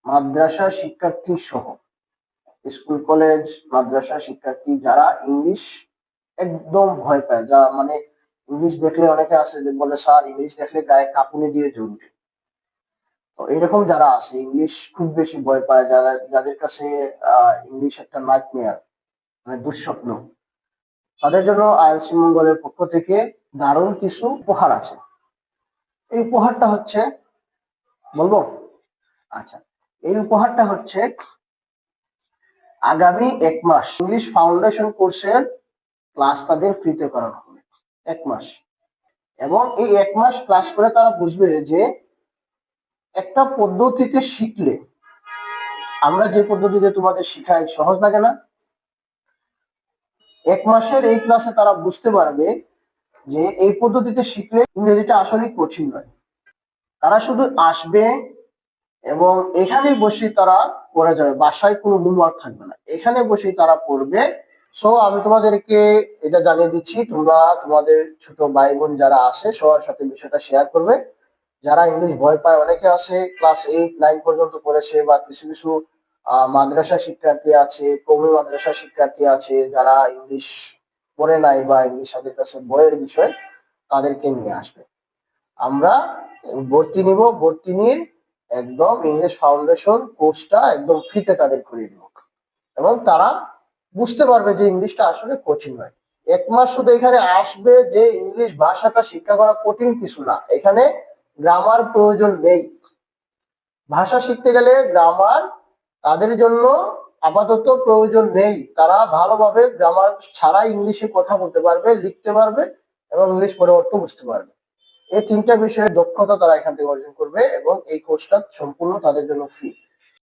মাদ্রাসা শিক্ষার্থী সহ school college মাদ্রাসা শিক্ষার্থী যারা ইংলিশ একদম ভয় পায়, যা মানে ইংলিশ দেখলে অনেকে আছে যে বলে স্যার ইংলিশ দেখলে গায়ে কাঁপুনি দিয়ে জ্বলবে। তো এরকম যারা আছে ইংলিশ খুব বেশি ভয় পায়, যারা যাদের কাছে ইংলিশ একটা নাইটমেয়ার, মানে দুঃস্বপ্ন, তাদের জন্য আইএলসি মঙ্গলের পক্ষ থেকে দারুণ কিছু উপহার আছে। এই উপহারটা হচ্ছে, বলবো? আচ্ছা, এই উপহারটা হচ্ছে আগামী 1 মাস ইংলিশ ফাউন্ডেশন কোর্সের ক্লাস তাদের ফ্রিতে করানো হবে 1 মাস। এবং এই 1 মাস ক্লাস করে তারা বুঝবে যে একটা পদ্ধতিতে শিখলে, আমরা যে পদ্ধতিতে তোমাদের শিখাই সহজ লাগে না, 1 মাসের এই ক্লাসে তারা বুঝতে পারবে যে এই পদ্ধতিতে শিখলে ইংরেজিটা আসলে কঠিন নয়। তারা শুধু আসবে এবং এখানেই বসে তারা পড়ে যাবে, বাসায় কোনো হোমওয়ার্ক থাকবে না, এখানে বসেই তারা পড়বে। সো আমি তোমাদেরকে এটা জানিয়ে দিচ্ছি, তোমরা তোমাদের ছোট ভাই বোন যারা আছে সবার সাথে বিষয়টা শেয়ার করবে। যারা ইংলিশ ভয় পায়, অনেকে আছে ক্লাস 8-9 পর্যন্ত পড়েছে, বা কিছু কিছু মাদ্রাসা শিক্ষার্থী আছে, কওমি মাদ্রাসা শিক্ষার্থী আছে যারা ইংলিশ পড়ে নাই বা ইংলিশ তাদের কাছে বইয়ের বিষয়, তাদেরকে নিয়ে আসবে। আমরা ভর্তি নিব, ভর্তি নিয়ে একদম ইংলিশ ফাউন্ডেশন কোর্সটা একদম ফ্রিতে তাদের করিয়ে দিব, এবং তারা বুঝতে পারবে যে ইংলিশটা আসলে কঠিন নয়। 1 মাস শুধু এখানে আসবে, যে ইংলিশ ভাষাটা শিক্ষা করা কঠিন কিছু না, এখানে গ্রামার প্রয়োজন নেই। ভাষা শিখতে গেলে গ্রামার তাদের জন্য আপাতত প্রয়োজন নেই, তারা ভালোভাবে গ্রামার ছাড়া ইংলিশে কথা বলতে পারবে, লিখতে পারবে এবং ইংলিশ পরিবর্তন বুঝতে পারবে। এই 3টা বিষয়ে দক্ষতা তারা এখান থেকে অর্জন করবে, এবং এই কোর্সটা সম্পূর্ণ তাদের জন্য ফ্রি।